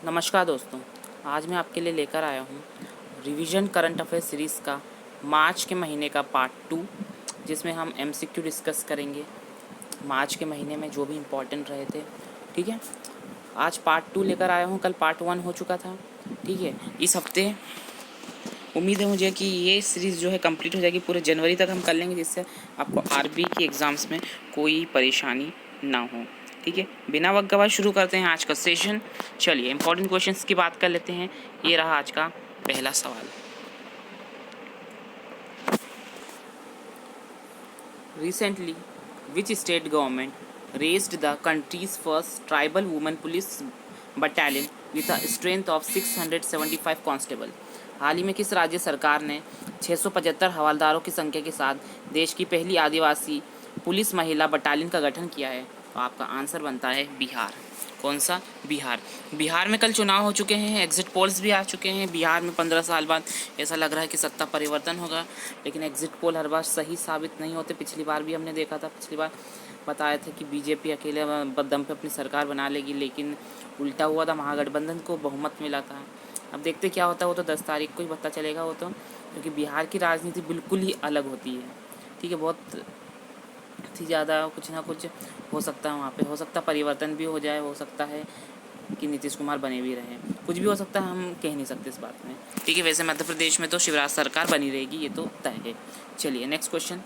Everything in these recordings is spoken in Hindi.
नमस्कार दोस्तों, आज मैं आपके लिए लेकर आया हूँ रिवीजन करंट अफेयर सीरीज़ का मार्च के महीने का पार्ट 2, जिसमें हम एमसीक्यू डिस्कस करेंगे मार्च के महीने में जो भी इम्पोर्टेंट रहे थे। ठीक है, आज पार्ट 2 लेकर आया हूँ, कल पार्ट 1 हो चुका था। ठीक है, इस हफ्ते उम्मीद है मुझे कि ये सीरीज़ जो है कंप्लीट हो जाएगी, पूरे जनवरी तक हम कर लेंगे, जिससे आपको आरबी की एग्ज़ाम्स में कोई परेशानी ना हो। ठीक है, बिना वक्त गवाए शुरू करते हैं आज का सेशन। चलिए इंपॉर्टेंट क्वेश्चंस की बात कर लेते हैं। ये रहा आज का पहला सवाल। Recently which state government raised the country's first tribal women police battalion with a strength of 675 constable. हाल ही में किस राज्य सरकार ने 675 हवलदारों की संख्या के साथ देश की पहली आदिवासी पुलिस महिला बटालियन का गठन किया है? तो आपका आंसर बनता है बिहार। कौन सा? बिहार। बिहार में कल चुनाव हो चुके हैं, एग्जिट पोल्स भी आ चुके हैं। बिहार में 15 साल बाद ऐसा लग रहा है कि सत्ता परिवर्तन होगा, लेकिन एग्जिट पोल हर बार सही साबित नहीं होते। पिछली बार भी हमने देखा था, पिछली बार बताया था कि बीजेपी अकेले दम पे अपनी सरकार बना लेगी, लेकिन उल्टा हुआ था, महागठबंधन को बहुमत मिला था। अब देखते क्या होता है, वो तो 10 तारीख को ही पता चलेगा वो तो, क्योंकि बिहार की राजनीति बिल्कुल ही अलग होती है। ठीक है, बहुत ही ज़्यादा कुछ ना कुछ हो सकता है वहाँ पे, हो सकता परिवर्तन भी हो जाए, हो सकता है कि नीतीश कुमार बने भी रहें, कुछ भी हो सकता है, हम कह नहीं सकते इस बात में। ठीक है, वैसे मध्य प्रदेश में तो शिवराज सरकार बनी रहेगी, ये तो तय है। चलिए next question.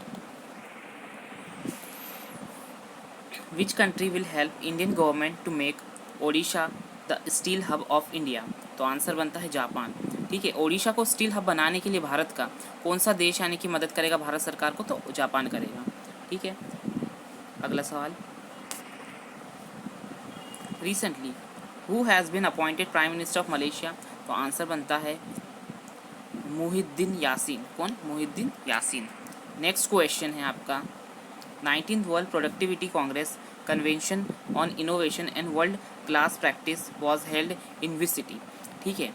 Which country will help Indian government to make Odisha the steel hub of India? तो आंसर बनता है जापान। ठीक है, ओडिशा को स्टील हब बनाने के लिए भारत का कौन सा देश यानी कि मदद करेगा भारत सरकार को? तो जापान करेगा। ठीक है, अगला सवाल। Recently who has been appointed prime minister of Malaysia? तो आंसर बनता है मुहिद्दीन यासीन। कौन? मुहिद्दीन यासीन। नेक्स्ट क्वेश्चन है आपका। 19th world productivity Congress convention on innovation and world class practice was held in which city? ठीक है,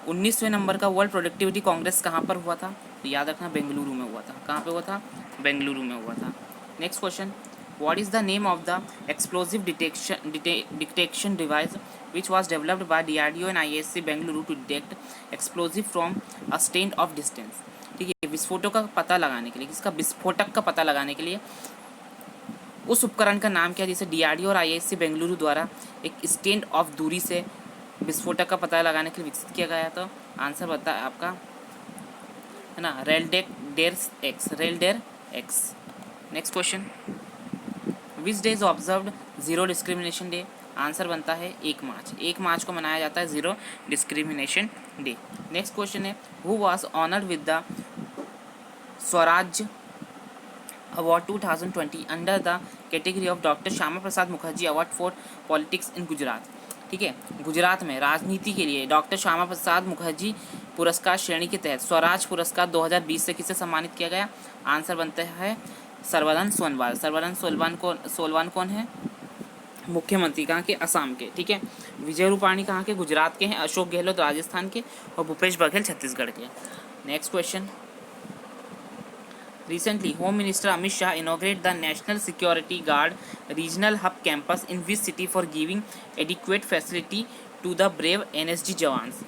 19वें नंबर का वर्ल्ड प्रोडक्टिविटी कांग्रेस कहाँ पर हुआ था? तो याद रखना, बेंगलुरु में हुआ था। कहाँ पे हुआ था? बेंगलुरु में हुआ था। Next question. What is the name of the explosive detection device which was developed by DRDO and ISC Bengaluru to detect explosive from a stand of distance? ठीक है, विस्फोटों का पता लगाने के लिए, किसका? विस्फोटक का पता लगाने के लिए उस उपकरण का नाम क्या, जिसे डीआरडीओ और आईएससी बेंगलुरु द्वारा एक स्टैंड ऑफ दूरी से विस्फोटक का पता लगाने के लिए विकसित किया गया? तो आंसर बता है आपका, है ना, रेलडेर X. Next question. Which day is observed zero discrimination day? Answer बनता है 1 मार्च। 1 मार्च को मनाया जाता है zero discrimination day. Next question है, who was honoured with the Swaraj award 2020 under the category of doctor Shyama Prasad Mukherjee award for politics in Gujarat? ठीक है, गुजरात में राजनीति के लिए डॉक्टर श्यामा प्रसाद मुखर्जी पुरस्कार श्रेणी के तहत स्वराज पुरस्कार 2020 से किसे सम्मानित किया गया? आंसर बनता है सर्बानंद सोनोवाल। सर्बानंद सोनोवाल कौन है? मुख्यमंत्री कहाँ के? असम के। ठीक है, विजय रूपाणी कहाँ के? गुजरात के हैं। अशोक गहलोत राजस्थान के, और भूपेश बघेल छत्तीसगढ़ के। Next question. Recently, Home Minister Amit Shah inaugurated the National Security Guard Regional Hub Campus in which city for giving adequate facility to the brave NSG jawans?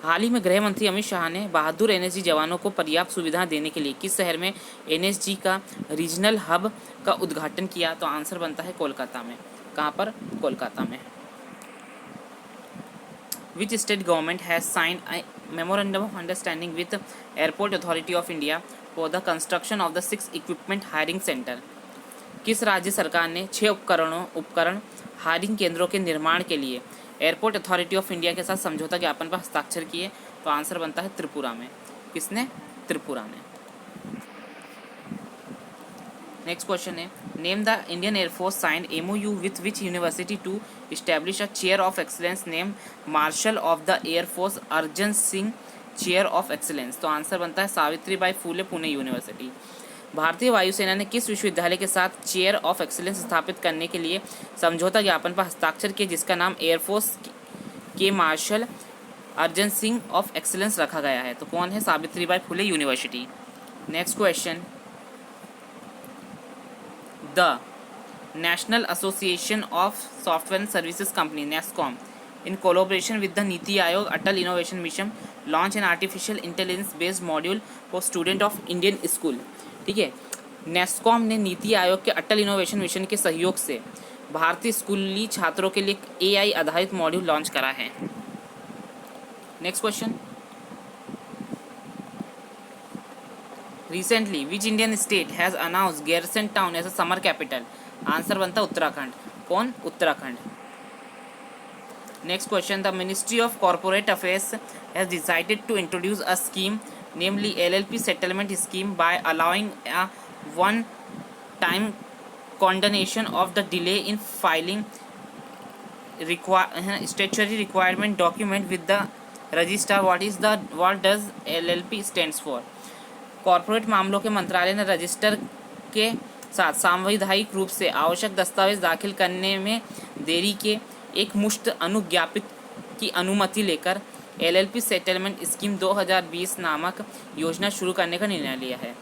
हाल ही में गृह मंत्री अमित शाह ने बहादुर एनएसजी जवानों को पर्याप्त सुविधा देने के लिए किस शहर में एनएसजी का रीजनल हब का उद्घाटन किया? तो आंसर बनता है कोलकाता में। कहाँ पर? कोलकाता में। विच state government has signed A memorandum of understanding with airport authority of India for the construction of the 6 equipment hiring centre? किस राज्य सरकार ने 6 उपकरण हायरिंग केंद्रों के निर्माण के लिए एयरपोर्ट अथॉरिटी ऑफ इंडिया के साथ समझौता ज्ञापन पर हस्ताक्षर किए? तो आंसर बनता है त्रिपुरा में। किसने? त्रिपुरा में। नेक्स्ट क्वेश्चन है, name the Indian air force signed MOU with which university to establish a chair of excellence name marshal of the air force Arjan Singh chair of excellence? तो आंसर बनता है सावित्रीबाई फूले पुणे यूनिवर्सिटी। भारतीय वायुसेना ने किस विश्वविद्यालय के साथ चेयर ऑफ एक्सीलेंस स्थापित करने के लिए समझौता ज्ञापन पर हस्ताक्षर किए, जिसका नाम एयरफोर्स के marshal Arjan Singh of excellence रखा गया है? तो कौन है? Savitribai Phule university. Next question. The national association of software services company NASSCOM in collaboration with the Niti Aayog Atal Innovation Mission launch an artificial intelligence based module for student of Indian school. ठीक है, नेस्कॉम ने नीति आयोग के अटल इनोवेशन मिशन के सहयोग से भारतीय स्कूली छात्रों के लिए एआई आधारित मॉड्यूल लॉन्च करा है. Next question. Recently which Indian state has announced Gairsain town as a summer capital. Answer बनता उत्तराखंड. कौन? Uttarakhand. Next question. The ministry of corporate affairs has decided to introduce a scheme namely LLP settlement scheme by allowing a one-time condonation of the delay in filing statutory requirement document with the registrar. What does LLP stands for? Corporate मामलों के मंत्रालय ने रजिस्टर के साथ सांविधानिक रूप से आवश्यक दस्तावेज दाखिल करने में देरी के एक मुश्त अनुज्ञापित की अनुमति लेकर LLP सेटलमेंट स्कीम 2020 नामक योजना शुरू करने का निर्णय लिया है.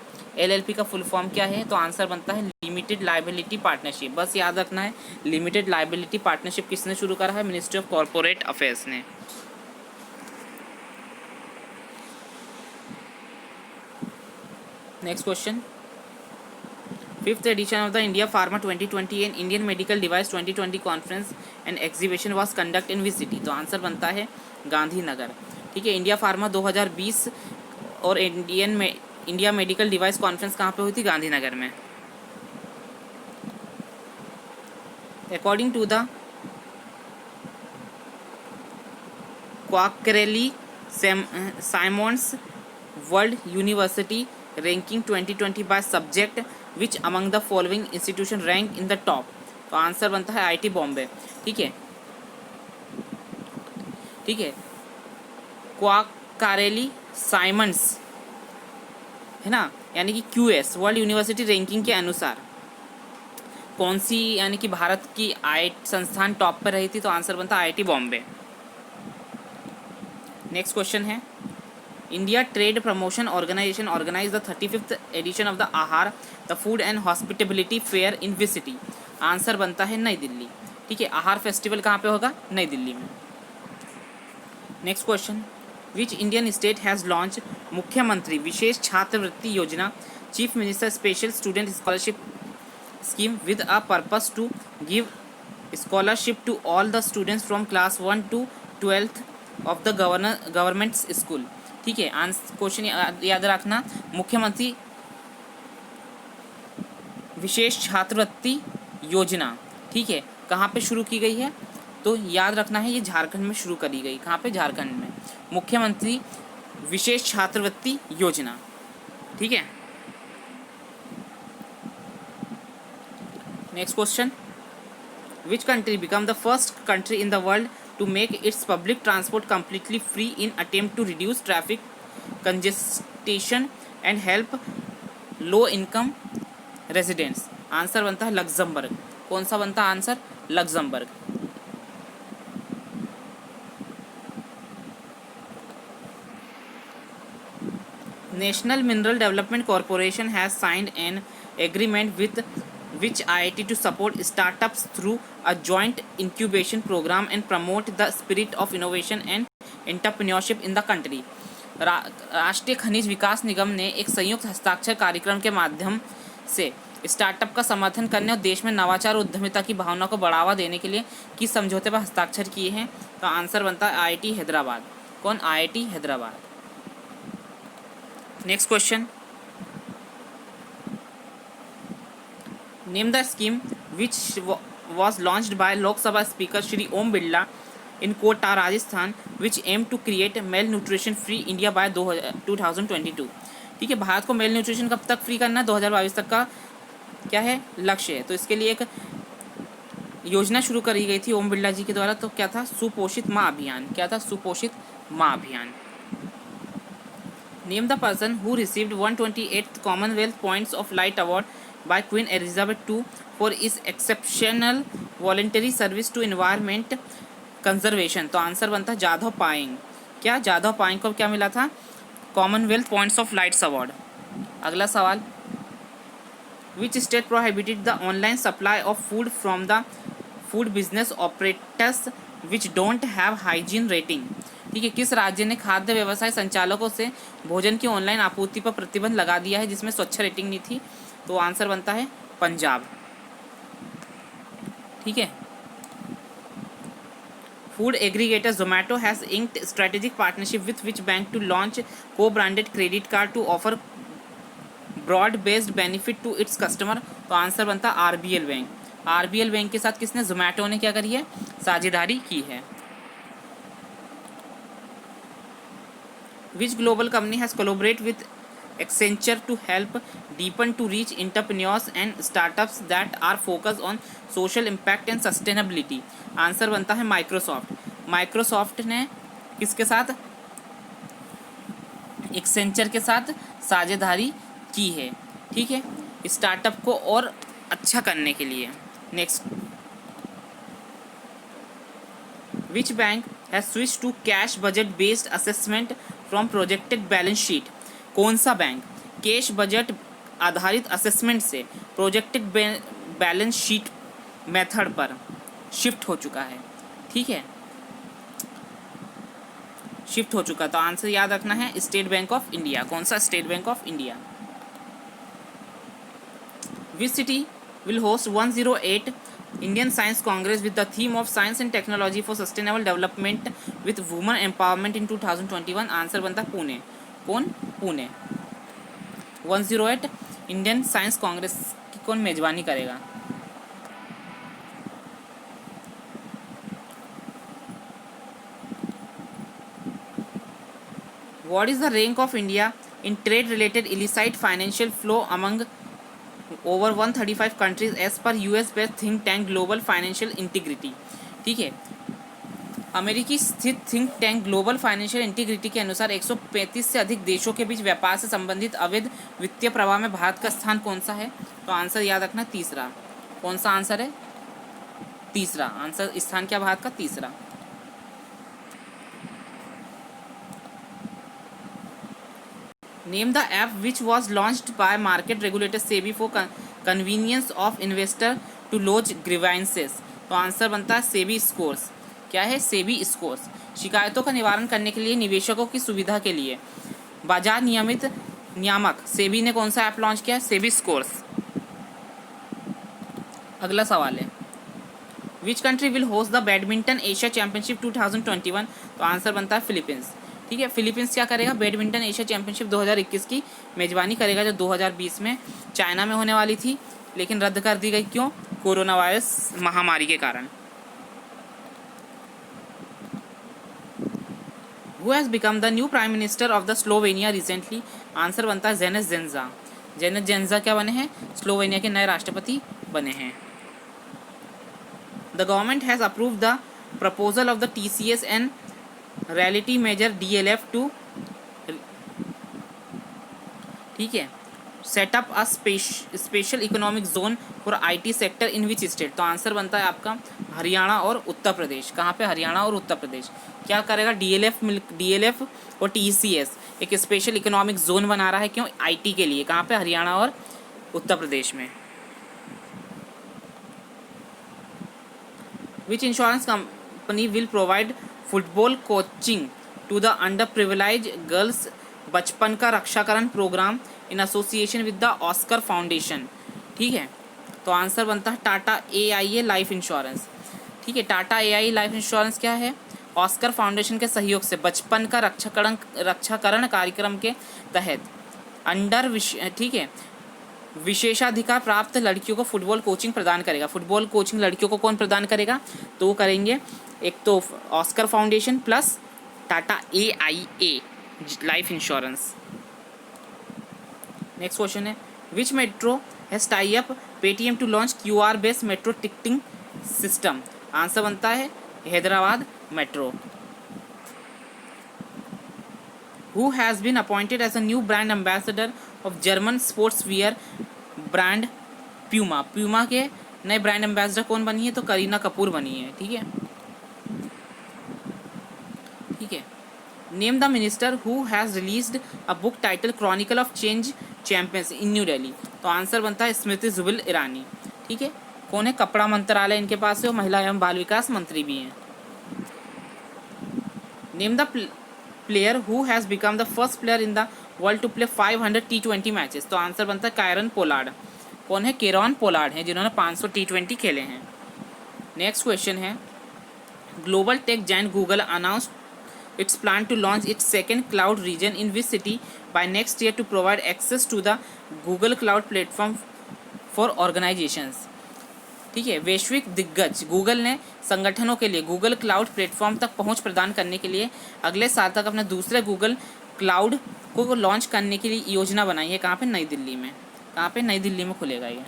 LLP का फुल फॉर्म क्या है? तो आंसर बनता है लिमिटेड लाइबिलिटी पार्टनरशिप. बस याद रखना है, लिमिटेड लाइबिलिटी पार्टनरशिप किसने शुरू करा है? मिनिस्ट्री ऑफ कॉर्पोरेट अफेयर्स ने. Next question. 5th edition of the India Pharma 2020 and Indian Medical Device 2020 Conference and Exhibition was conducted in which city? तो आंसर बनता है गांधीनगर. ठीक है, इंडिया फार्मा 2020 और इंडिया मेडिकल डिवाइस कॉन्फ्रेंस कहाँ पे हुई थी? गांधीनगर में. According to the Quacquarelli Symonds world university ranking 2020 by subject which among the following institution rank in the top? तो आंसर बनता है IIT बॉम्बे. ठीक है, ठीक है. क्वाकारेली साइमंड्स है ना, यानी कि QS वर्ल्ड यूनिवर्सिटी रैंकिंग के अनुसार कौन सी यानी कि भारत की संस्थान टॉप पर रही थी? तो आंसर बनता है IIT बॉम्बे. नेक्स्ट क्वेश्चन है. India trade promotion organisation organise the 35th edition of the Aahar the food and hospitability fair in which city? Answer बनता है नई दिल्ली. ठीक है, आहार फेस्टिवल कहाँ पे होगा? नई दिल्ली में. Next question. Which Indian state has launch Mukhyamantri Vishesh Chhatravritti Yojana chief minister special student scholarship scheme with a purpose to give scholarship to all the students from class 1 to 12th of the government school? ठीक है, क्वेश्चन याद रखना. मुख्यमंत्री विशेष छात्रवृत्ति योजना, ठीक है, कहाँ पे शुरू की गई है? तो याद रखना है ये झारखंड में शुरू करी गई. कहाँ पे? झारखंड में. मुख्यमंत्री विशेष छात्रवृत्ति योजना. ठीक है. Next question. Which country become the first country in the world to make its public transport completely free in attempt to reduce traffic congestion and help low income residents? Answer बनता है लग्जमबर्ग. कौन सा बनता है answer? Luxembourg. National mineral development corporation has signed an agreement with which IIT to support startups through a joint incubation program and promote the spirit of innovation and entrepreneurship in the country. राष्ट्रीय खनिज विकास निगम ने एक संयुक्त हस्ताक्षर कार्यक्रम के माध्यम से स्टार्टअप का समर्थन करने और देश में नवाचार और उद्यमिता की भावना को बढ़ावा देने के लिए किस समझौते पर हस्ताक्षर किए हैं? तो आंसर बनता है IIT हैदराबाद. कौन? IIT Hyderabad. Next question. Name the scheme which was launched by Lok Sabha Speaker Shri Om Birla in Kota, Rajasthan, which aimed to create malnutrition free India by 2022. ठीक है, भारत को मेल न्यूट्रिशन कब तक फ्री करना है? 2022 तक का क्या है? लक्ष्य है. तो इसके लिए एक योजना शुरू करी गई थी ओम बिरला जी के द्वारा. तो क्या था? सुपोषित माँ अभियान. क्या था? सुपोषित माँ अभियान. Name the person who received 128th Commonwealth Points of Light Award by Queen Elizabeth II for his exceptional voluntary service to environment conservation. तो आंसर बनता है जाधव पायेंग. क्या? जाधव पायेंग को क्या मिला था? Commonwealth points of lights award. अगला सवाल. Which state prohibited the online supply of food from the food business operators which don't have hygiene rating. ठीक है, किस राज्य ने खाद्य व्यवसाय संचालकों से भोजन की ऑनलाइन आपूर्ति पर प्रतिबंध लगा दिया है जिसमें स्वच्छ रेटिंग नहीं थी? तो आंसर बनता है पंजाब। ठीक है, food aggregator Zomato has inked strategic partnership with which bank to launch co branded credit card to offer broad based benefit to its customer? तो आंसर बनता है आरबीएल बैंक। आरबीएल बैंक के साथ किसने, जोमेटो ने क्या करी है, साझेदारी की है। Which global company has collaborate with Accenture to help deepen to reach entrepreneurs and startups that are focused on social impact and sustainability? Answer बनता है माइक्रोसॉफ्ट। माइक्रोसॉफ्ट ने किसके साथ, एक्सेंचर के साथ साझेदारी की है। ठीक है, स्टार्टअप को और अच्छा करने के लिए। Next, which bank has switch to cash budget based assessment from projected balance sheet? कौन सा बैंक कैश बजट आधारित असेसमेंट से प्रोजेक्टेड बैलेंस शीट मेथड पर शिफ्ट हो चुका है? ठीक है, शिफ्ट हो चुका। तो आंसर याद रखना है स्टेट बैंक ऑफ इंडिया। कौन सा, state bank of India. Which city will host 108 Indian science Congress with the theme of science and technology for sustainable development with women empowerment in 2021? Answer बनता है पुणे। कौन, पुणे। 108 इंडियन साइंस कांग्रेस की कौन मेजबानी करेगा? What is the rank of India in trade-related illicit financial flow among over 135 countries as per US-based think tank Global Financial Integrity? ठीक है, अमेरिकी स्थित think tank global financial integrity के अनुसार 135 से अधिक देशों के बीच व्यापार से संबंधित अवैध वित्तीय प्रवाह में भारत का स्थान कौन सा है? तो आंसर याद रखना तीसरा। कौन सा आंसर है? तीसरा आंसर, स्थान क्या भारत का? तीसरा। Name the app which was launched by market regulator SEBI for convenience of investor to launch grievances? तो आंसर बनता है सेबी स्कोर्स। क्या है? सेबी स्कोर्स। शिकायतों का निवारण करने के लिए निवेशकों की सुविधा के लिए बाजार नियामक सेबी ने कौन सा ऐप लॉन्च किया है? सेबी स्कोर्स। अगला सवाल है, विच country will host the badminton Asia championship 2021? तो आंसर बनता है फिलीपींस। ठीक है, फिलीपींस क्या करेगा? बैडमिंटन एशिया चैंपियनशिप 2021 की मेजबानी करेगा, जो 2020 में चाइना में होने वाली थी लेकिन रद्द कर दी गई। क्यों? कोरोना वायरस महामारी के कारण। Who has become the new prime minister of the Slovenia recently? Answer बनता है जेनेस जेंजा। जेनेस जेंजा क्या बने हैं? स्लोवेनिया के नए राष्ट्रपति बने हैं। The government has approved the proposal of the TCS and reality measure DLF to, ठीक है, set up a special economic zone for IT sector in which state? तो आंसर बनता है आपका हरियाणा और उत्तर प्रदेश। कहाँ पे? हरियाणा और उत्तर प्रदेश। क्या करेगा? DLF और TCS एक स्पेशल इकोनॉमिक जोन बना रहा है। क्यों? IT के लिए। कहाँ पे? हरियाणा और उत्तर प्रदेश में। Which insurance company will provide football coaching to the under privilege girls बचपन का रक्षाकरण programme in association with the Oscar foundation? ठीक है, तो आंसर बनता है टाटा AIA लाइफ इंश्योरेंस। ठीक है, टाटा AIA लाइफ इंश्योरेंस क्या है? ऑस्कर फाउंडेशन के सहयोग से बचपन का रक्षाकरण कार्यक्रम के तहत ठीक है, विशेषाधिकार प्राप्त लड़कियों को फुटबॉल कोचिंग प्रदान करेगा। फुटबॉल कोचिंग लड़कियों को कौन प्रदान करेगा? तो वो करेंगे एक तो Oscar foundation plus Tata AIA life insurance. Next question है, which metro has tie up Paytm to launch QR based metro ticketing system? Answer बनता है Hyderabad metro. Who has been appointed as a new brand ambassador of German sportswear brand Puma? Puma के नए ब्रांड एम्बेसडर कौन बनी है? तो करीना कपूर बनी है। ठीक है, ठीक है। Name the minister who has released a book title Chronicle of change champions in new Delhi? तो आंसर बनता है स्मृति जुबिन ईरानी। ठीक है, कौन है? कपड़ा मंत्रालय इनके पास है और महिला एवं बाल विकास मंत्री भी हैं। Name the player who has become the first player in the world to play 500 T20 matches. तो आंसर बनता है कायरन पोलार्ड। कौन है? केरॉन पोलार्ड हैं, जिन्होंने 500 T20 खेले हैं। नेक्स्ट क्वेश्चन है, global tech giant Google announced its plan to launch its second cloud region in which city by next year to provide access to the Google cloud platform for organisations. ठीक है, वैश्विक दिग्गज गूगल ने संगठनों के लिए गूगल क्लाउड प्लेटफॉर्म तक पहुंच प्रदान करने के लिए अगले साल तक अपने दूसरे गूगल क्लाउड को लॉन्च करने के लिए योजना बनाई है। कहाँ पे? नई दिल्ली में। कहाँ पे? नई दिल्ली में खुलेगा ये।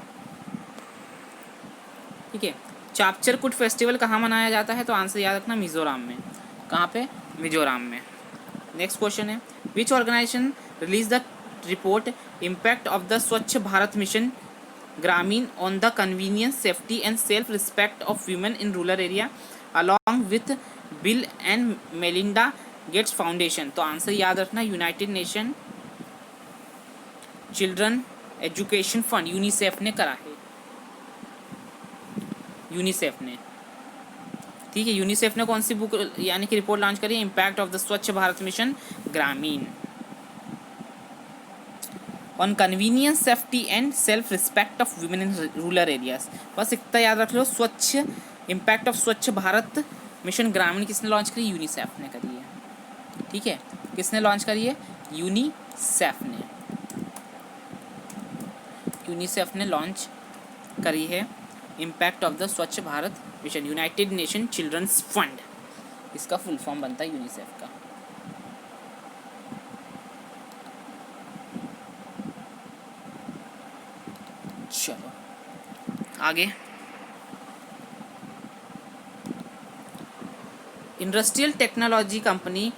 ठीक है, चापचरकुट फेस्टिवल कहाँ मनाया जाता है? तो आंसर याद रखना, मिजोरम में। कहाँ पे? मिजोरम में। नेक्स्ट क्वेश्चन है, which organisation release the report impact of the Swachh Bharat mission Gramin on the convenience, safety and self-respect of women in rural area along with Bill and Melinda Gates Foundation। तो आंसर याद रखना, United nation children education fund, UNICEF ने करा है। यूनिसेफ ने, ठीक है, यूनिसेफ ने कौन सी बुक यानी कि रिपोर्ट लॉन्च करी है? Impact of the Swachh Bharat mission ग्रामीण on convenience, safety and self respect of women in rural areas. बस इतना याद रख लो, स्वच्छ इम्पैक्ट ऑफ स्वच्छ भारत मिशन ग्रामीण किसने लॉन्च करी? यूनिसेफ ने करी है। ठीक है, किसने लॉन्च करी है? यूनिसेफ ने। यूनिसेफ ने लॉन्च करी है impact of the Swachh Bharat mission, United Nation children's fund, इसका फुल फॉर्म बनता है यूनिसेफ का। चलो आगे, industrial technology company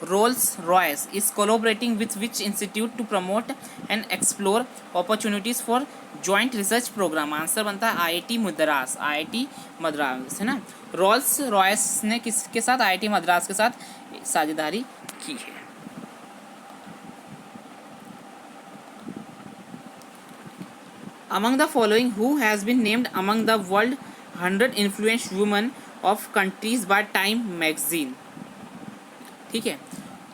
Rolls Royce is collaborating with which institute to promote and explore opportunities for joint research program। Answer बनता है आईआईटी मद्रास। आईआईटी मद्रास है ना। रोल्स रॉयस ने किसके साथ? आईआईटी मद्रास के साथ साझेदारी की है। Among the following, who has been named among the world 100 influential women of countries by Time magazine। ठीक है,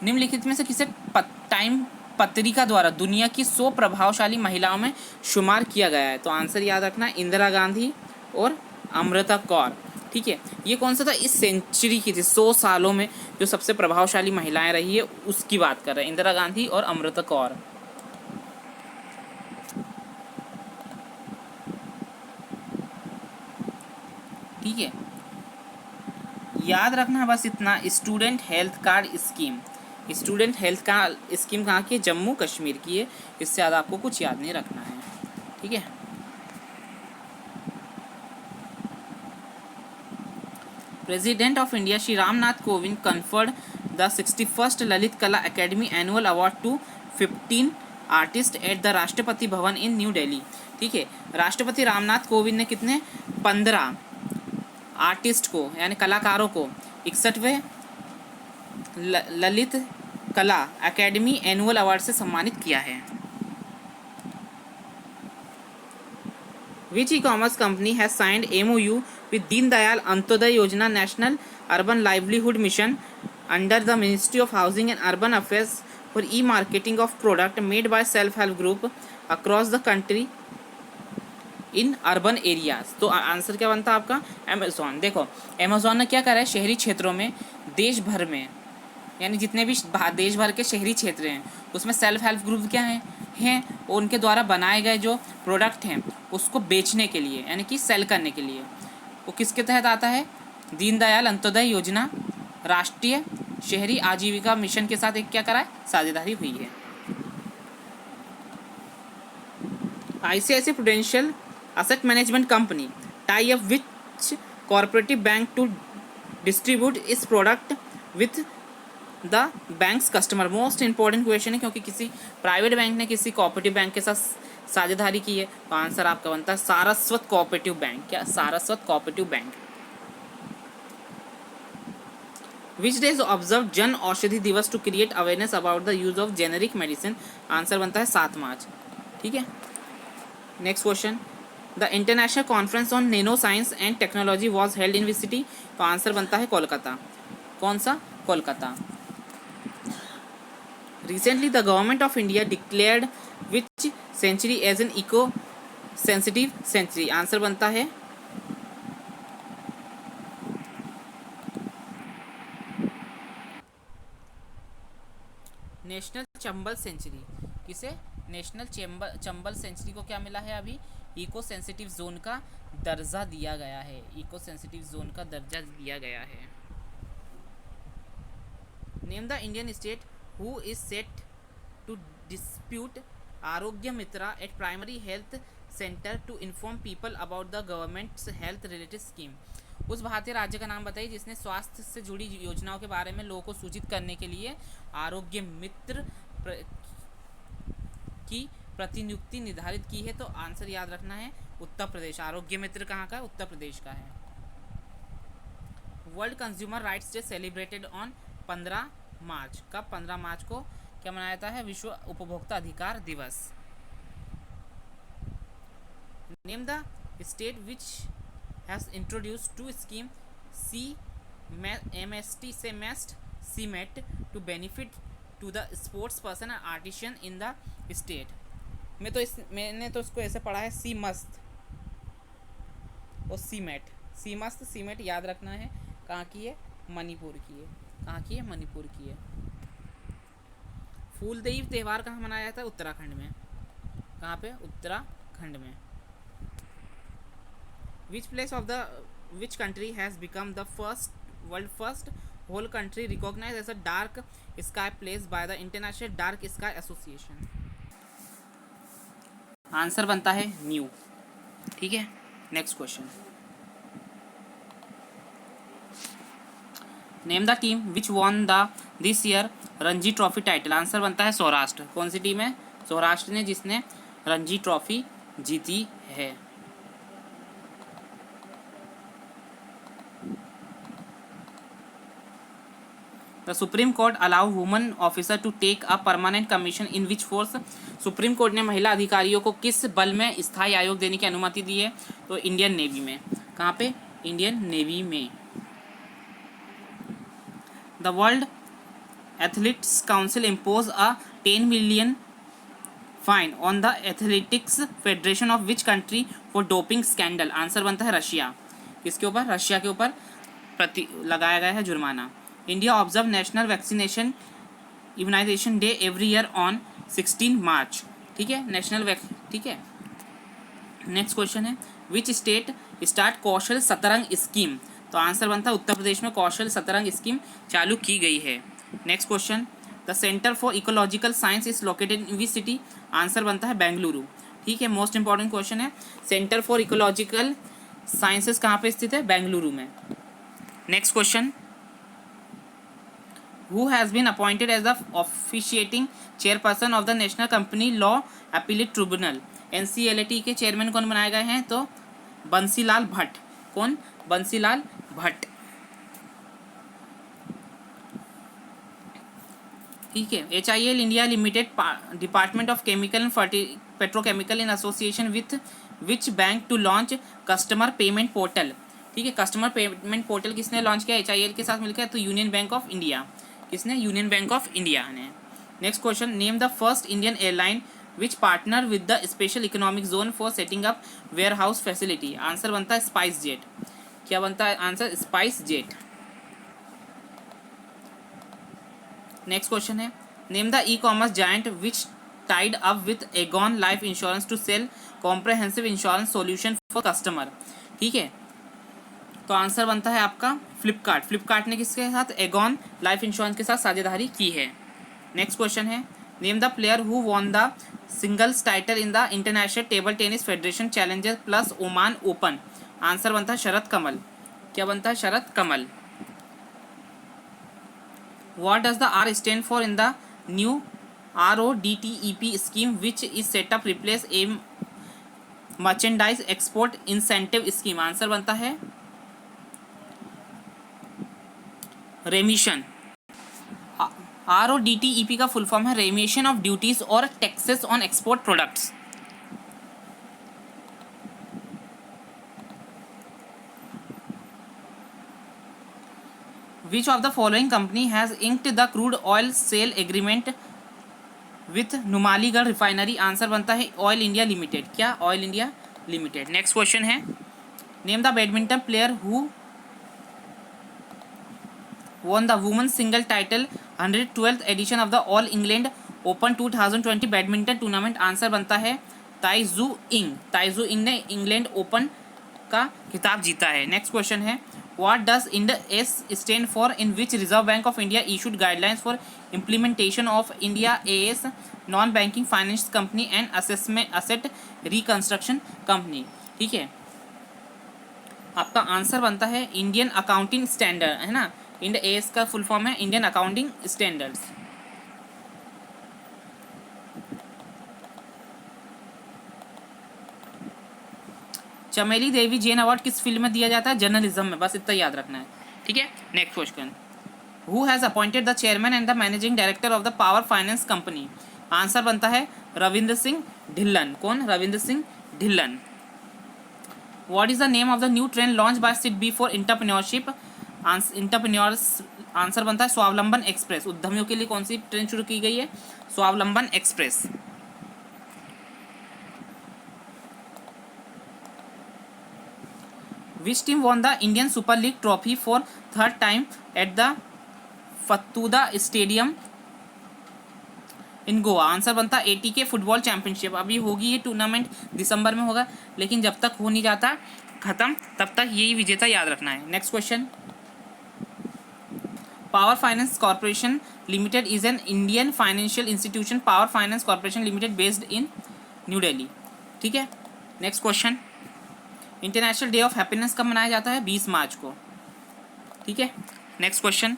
निम्नलिखित में से किसे टाइम पत्रिका द्वारा दुनिया की 100 प्रभावशाली महिलाओं में शुमार किया गया है? तो आंसर याद रखना, इंदिरा गांधी और अमृता कौर। ठीक है, ये कौन सा था? इस सेंचुरी की थी, 100 सालों में जो सबसे प्रभावशाली महिलाएं रही है उसकी बात कर रहे हैं, इंदिरा गांधी और अमृता कौर। ठीक है, याद रखना बस इतना, student health card scheme. Student health card scheme कहाँ की है? जम्मू कश्मीर की है। इससे ज़्यादा आपको कुछ याद नहीं रखना है। ठीक है, president of India Shri Ramnath Kovind conferred the 61st Lalit Kala academy annual award to 15 artist at the Rashtrapati Bhavan in new Delhi. ठीक है, राष्ट्रपति रामनाथ कोविंद ने कितने? 15 आर्टिस्ट को यानी कलाकारों को 61वें Lalit Kala academy annual award से सम्मानित किया है। Which e commerce company has signed MOU with Deen Dayal Antyodaya Yojana national urban livelihood mission under the ministry of housing and urban affairs for e marketing of product made by self help group across the country in urban areas. तो आंसर क्या बनता है आपका? अमेज़ॉन। देखो अमेज़ॉन ने क्या करा है, शहरी क्षेत्रों में देश भर में यानी जितने भी देश भर के शहरी क्षेत्र हैं उसमें सेल्फ हेल्प ग्रुप क्या हैं उनके द्वारा बनाए गए जो प्रोडक्ट हैं उसको बेचने के लिए यानी कि सेल करने के लिए, वो किसके तहत आता है? दीनदयाल अंत्योदय योजना राष्ट्रीय शहरी आजीविका मिशन के साथ एक क्या करा है? साझेदारी हुई है। ICICI prudential Asset Management Company tie up which cooperative bank to distribute its product with the bank's customer। Most important question है क्योंकि किसी प्राइवेट बैंक ने किसी कोऑपरेटिव बैंक के साथ साझेदारी की है। तो आंसर आपका बनता है सारस्वत कोऑपरेटिव बैंक। क्या? Saraswat cooperative bank. Which days observe Jan Aushadhi Diwas to create awareness about the use of generic medicine. Answer बनता है 7 मार्च। ठीक है, next question, the international conference on nano science and technology was held in which city? तो आंसर बनता है कोलकाता। कौन सा? Kolkata. Recently the government of India declared which sanctuary as an eco sensitive sanctuary? Answer बनता है नेशनल चंबल सेंचुरी। किसे? नेशनल चंबल सेंचुरी को क्या मिला है? अभी इको सेंसिटिव जोन का दर्जा दिया गया है। इको सेंसिटिव जोन का दर्जा दिया गया है। Name the Indian state who is set to dispute Arogya Mitra at primary health centre to inform people about the government's health related scheme? उस भारतीय राज्य का नाम बताइए जिसने स्वास्थ्य से जुड़ी योजनाओं के बारे में लोगों को सूचित करने के लिए आरोग्य मित्र की प्रतिनियुक्ति निर्धारित की है। तो आंसर याद रखना है उत्तर प्रदेश। आरोग्य मित्र कहाँ का है? उत्तर प्रदेश का है। World consumer rights day celebrated on 15 मार्च। कब? 15 मार्च को क्या मनाया जाता है? विश्व उपभोक्ता अधिकार दिवस। Name the state which has introduced two scheme CMEST to benefit to the sports person and artisan in the state. मैंने तो इसको ऐसे पढ़ा है सी मस्त और सीमेट याद रखना है। कहाँ की है? मणिपुर की है। कहाँ की है? मणिपुर की है। फूलदेई त्यौहार कहाँ मनाया जाता है? उत्तराखंड में। कहाँ पे? उत्तराखंड में। Which country has become the world first whole country recognise as a dark sky place by the international dark sky association? Answer बनता है न्यू। ठीक है, next question. Name the team which won the this year Ranji trophy title? Answer बनता है सौराष्ट्र। कौन सी टीम है? सौराष्ट्र ने, जिसने रणजी ट्रॉफी जीती है। The supreme court allow woman officer to take a permanent commission in which force? Supreme court ने महिला अधिकारियों को किस बल में स्थायी आयोग देने की अनुमति दी है? तो इंडियन नेवी में। कहाँ पे? इंडियन नेवी में। The world athletics council impose a 10 million fine on the athletics federation of which country for doping scandal? Answer बनता है रशिया। किसके ऊपर? रशिया के ऊपर लगाया गया है जुर्माना। India observe national vaccination immunisation day every year on 16 March. ठीक है, ठीक है। नेक्स्ट क्वेश्चन है which state start Kaushal Satrang scheme? तो आंसर बनता है उत्तर प्रदेश में कौशल सतरंग स्कीम चालू की गई है। Next question, the centre for ecological science is located in which city? Answer बनता है बेंगलुरु। ठीक है, मोस्ट इंपॉर्टेंट क्वेश्चन है, सेंटर फॉर इकोलॉजिकल साइंसेस कहाँ पे स्थित है? बेंगलुरु में। Next question, who has been appointed as the officiating chairperson of the National Company Law Appellate Tribunal? NCLAT के चेयरमैन कौन बनाए गए हैं? तो बंसीलाल भट्ट। कौन? बंसीलाल भट्ट। ठीक है, HIL India limited department of chemical and petrochemical in association with which bank to launch customer payment portal? ठीक है, कस्टमर पेमेंट पोर्टल किसने लॉन्च किया? HIL के साथ मिलकर। तो यूनियन बैंक ऑफ इंडिया। किसने? यूनियन बैंक ऑफ इंडिया ने। Next question, name the first Indian airline which partner with the special economic zone for setting up warehouse facility? Answer बनता है स्पाइस जेट। क्या बनता है answer? SpiceJet. Next question है, name the e commerce giant which tied up with Aegon life insurance to sell comprehensive insurance solution for customer? ठीक है, तो आंसर बनता है आपका फ्लिपकार्ट। फ्लिपकार्ट ने किसके साथ? एगॉन लाइफ इंश्योरेंस के साथ साझेदारी की है। नेक्स्ट क्वेश्चन है, name the player who won the singles title in the international table tennis federation challenger plus Oman open? Answer बनता है शरद कमल। क्या बनता है? शरद कमल। What does the R stand for in the new RODTEP scheme which is set up replace a merchandise export incentive scheme? Answer बनता है रेमिशन। RODTEP का फुल फॉर्म है रेमिशन ऑफ ड्यूटीज और taxes on export products. Which of the following company has inked the crude oil sale agreement with Numaligarh refinery? Answer बनता है ऑयल इंडिया लिमिटेड। क्या? Oil India limited. Next question है, name the badminton player who won the women's single title 112th edition of the All England Open 2020 badminton tournament? Answer बनता है ताइजू इंग। ताइजू इंग ने इंग्लैंड ओपन का खिताब जीता है। नेक्स्ट क्वेश्चन है, what does end S stand for in which reserve bank of India issued guidelines for implementation of India as non banking finance company and asset reconstruction company? ठीक है, आपका आंसर बनता है इंडियन अकाउंटिंग स्टैंडर्ड, है ना। इंड एएस का फुल फॉर्म है इंडियन अकाउंटिंग स्टैंडर्ड्स। चमेली देवी जैन अवार्ड किस फील्ड में दिया जाता है? जर्नलिज्म में, बस इतना याद रखना है। ठीक है, next question, who has appointed the chairman and the managing director of the power finance company? Answer बनता है रविंद्र सिंह ढिल्लन। कौन? Ravindra Singh Dhillon. What is the name of the new train launch by SIDBI for entrepreneurship? Answer बनता है स्वावलंबन एक्सप्रेस। उद्यमियों के लिए कौन सी ट्रेन शुरू की गई है? Swavlamban express. Which team won the Indian super league trophy for third time at the Fatorda stadium in Goa? Answer बनता है एटीके फुटबॉल चैंपियनशिप। अभी होगी ये टूर्नामेंट, दिसंबर में होगा, लेकिन जब तक हो नहीं जाता खत्म तब तक यही विजेता याद रखना है। Next question, power finance corporation limited is an Indian financial institution. Power finance corporation limited based in new Delhi. ठीक है, next question, international day of happiness कब मनाया जाता है? 20 मार्च को। ठीक है, next question,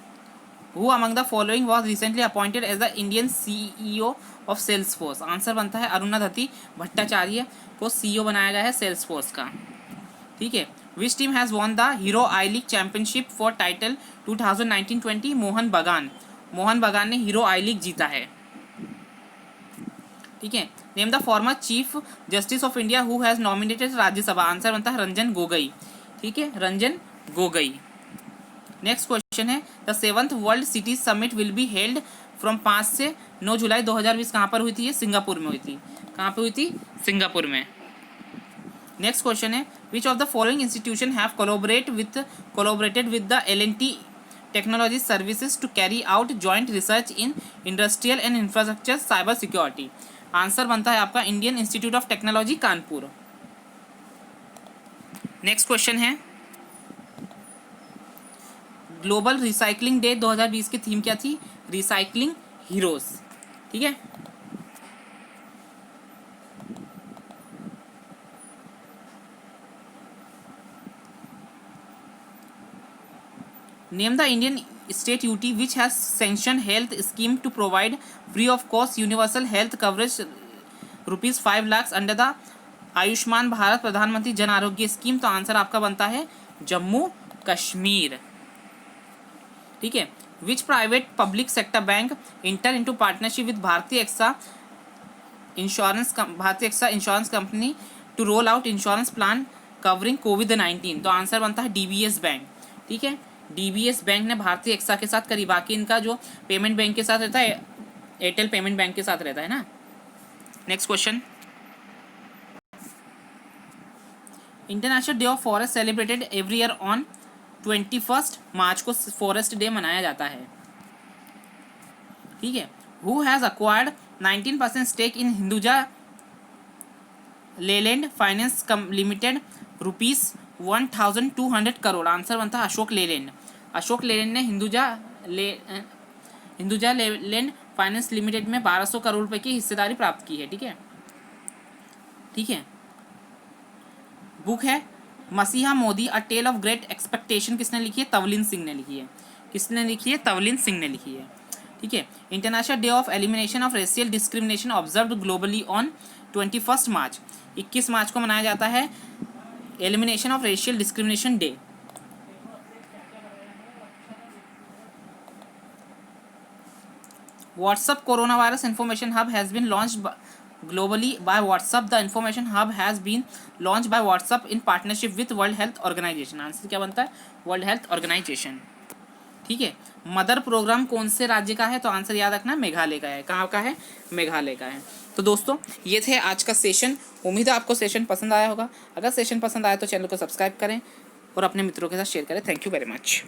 who among the following was recently appointed as the Indian CEO of Salesforce? Answer बनता है अरुणाधति भट्टाचार्य को CEO बनाया गया है सेल्सफोर्स का। ठीक है, which team has won the hero I league championship for title 2019-20? Mohan बगान। मोहन बगान ने हीरो आई लीग जीता है। ठीक है, name the former chief justice of India who has nominated Rajya Sabha? Answer बनता है रंजन गोगोई। ठीक है, रंजन गोगोई। नेक्स्ट क्वेश्चन है, the 7th world city summit will be held from 5 से 9 जुलाई 2020 कहाँ पर हुई थी? ये सिंगापुर में हुई थी। कहाँ पे हुई थी? सिंगापुर में। नेक्स्ट क्वेश्चन है, which of the following institution have collaborated with the L&T technology services to carry out joint research in industrial and infrastructure cyber security? Answer बनता है आपका Indian Institute of Technology Kanpur. Next question है, ग्लोबल रिसाइकलिंग डे 2020 की थीम क्या थी? Recycling heroes. ठीक है, name the Indian state UT which has sanction health scheme to provide free of cost universal health coverage ₹5 lakh under the Ayushman Bharat प्रधानमंत्री जन आरोग्य स्कीम? तो आंसर आपका बनता है जम्मू कश्मीर। ठीक है, which private public sector bank enter into partnership with Bharatiya AXA insurance company to roll out insurance plan covering कोविड-19? तो आंसर बनता है DBS बैंक। ठीक है, DBS बैंक ने भारतीय एक्सा के साथ करी। बाकी इनका जो पेमेंट बैंक के साथ रहता है, एयरटेल पेमेंट बैंक के साथ रहता है ना। Next question, international day of forest celebrated every year on 21 March को फॉरेस्ट डे मनाया जाता है। ठीक है, who has acquired 19% stake in Hinduja Leyland finance limited ₹1,200 crore? Answer बनता है अशोक लेलैंड। अशोक लेलैंड ने हिंदुजा लेलैंड फाइनेंस लिमिटेड में 1200 करोड़ रुपए की हिस्सेदारी प्राप्त की है। ठीक है, ठीक है, बुक है मसीहा मोदी अ टेल ऑफ ग्रेट एक्सपेक्टेशन किसने लिखी है? तवलीन सिंह ने लिखी है। किसने लिखी है? तवलीन सिंह ने लिखी है। ठीक है, international day of elimination of racial discrimination observed globally on 21 March. 21 March को मनाया जाता है elimination of racial discrimination day. WhatsApp coronavirus information hub has been launched globally by WhatsApp. The information hub has been launched by WhatsApp in partnership with World Health Organization. Answer क्या बनता है? World Health Organization. ठीक है। मदर प्रोग्राम कौन से राज्य का है? तो आंसर याद रखना मेघालय का है। कहाँ का है? मेघालय का है। तो दोस्तों ये थे आज का सेशन। उम्मीद है आपको सेशन पसंद आया होगा। अगर सेशन पसंद आया तो चैनल को सब्सक्राइब करें और अपने मित्रों के साथ शेयर करें। Thank you very much.